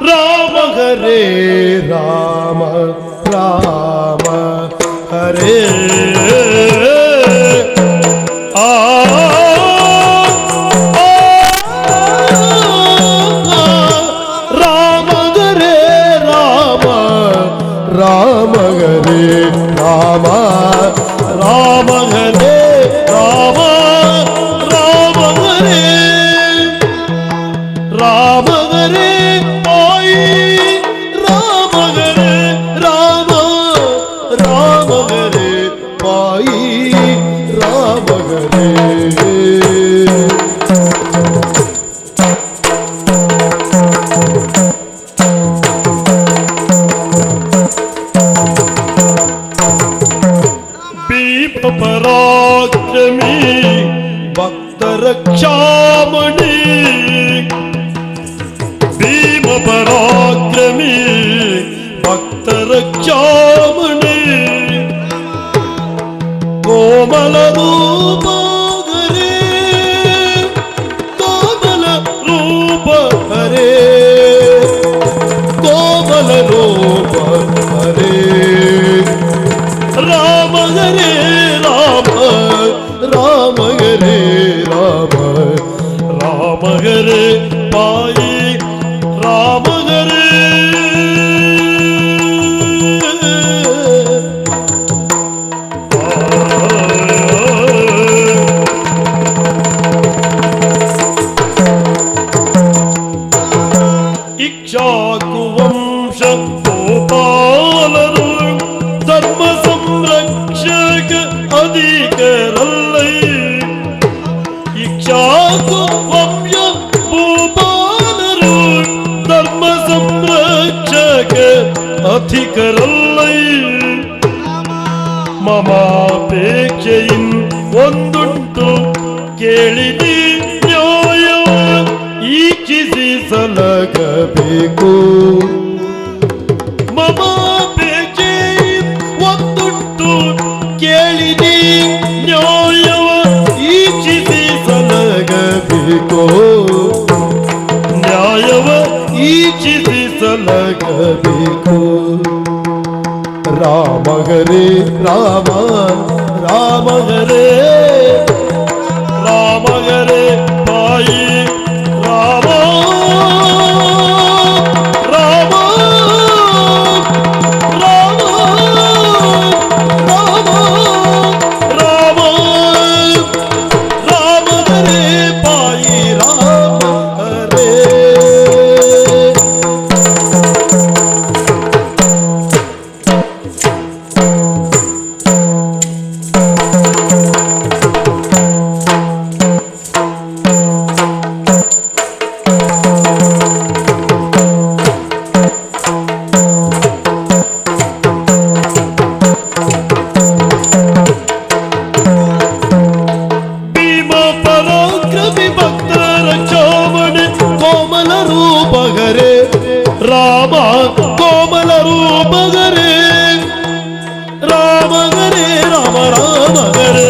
ರಾಮ ಹರೇ ರಾಮ ರಾಮ ಹರೇ ರಾಮ ಹರೇ ರಾಮ ರಾಮ ಹರೇ ರಾಮ ರಾಮ ಹರೇ ರಾಮ ರಾಮ ಹರೇ ರಾಮ ಹರೇ ಪಾಯಿ ರಾಮ ಹರೇ ರಾಮ ರಾಮ ಹರೇ ಪಾಯಿ ರಾಮ ಹರೇ ಪರಾಕ್ರಮಿ ಭಕ್ತ ರಕ್ಷಾಮಣಿ ಭೀಮ ಪರಾಕ್ರಮಿ ಭಕ್ತ ರಕ್ಷಾಮಣಿ ಕೋಮಲ ರೂಪ ಹರೇ ಕೋಮಲ ರೂಪ ಹರೇ ಕೋಮಲ ರೂಪ ಹರೇ ರಾಮ ಹರೇ ರಾಮ ರಾಮ ಹರೇ ರಾಮ ರಾಮ ಹರೇ ಪಾಯಿ ರಾಮ ಹರೇ ಇಕ್ಷಾಕು ವಂಶ ಗೋಪಾಲರು ಧರ್ಮ ಸಂರಕ್ಷಕ ಅಧಿಕರಲ್ಲೈ ಇಕ್ಷಾಕು ವಂಶ ಭೂಪಾಲರು ಧರ್ಮ ಸಂರಕ್ಷಕ ಅಧಿಕರಲ್ಲೈ ಮಮಾಪೇಕ್ಷೆಯಿನ್ ಒಂದುಂಟು ಕೇಳಿದಿ ನ್ಯಾಯ ಈಕ್ಷಿಸಿ ಸಲಗಬೇಕು ಮಮಾಪೇಕ್ಷೆಯಿನ್ ಒಂದುಂಟು ಕೇಳಿದಿ ನ್ಯಾಯವ ಈಕ್ಷಿಸಿ ಸಲಗಬೇಕು ನ್ಯಾಯವ ಈಕ್ಷಿಸಿ ಸಲಗಬೇಕು ರಾಮ ಹರೇ ರಾಮ ರಾಮ ಹರೇ ರಾಮ ಹರೇ ಪಾಯಿ ರಾಮ ರಾಮ ರಾಮ ರಾಮ ರಾಮ ರಾಮ ಹರೇ ಪಾಯಿ ರಾಮ ಹರೇ ರಾಮ ಕೋಮಲ ರೂಪ ಹರೇ ರಾಮ ಹರೇ ರಾಮ ರಾಮ ಹರೇ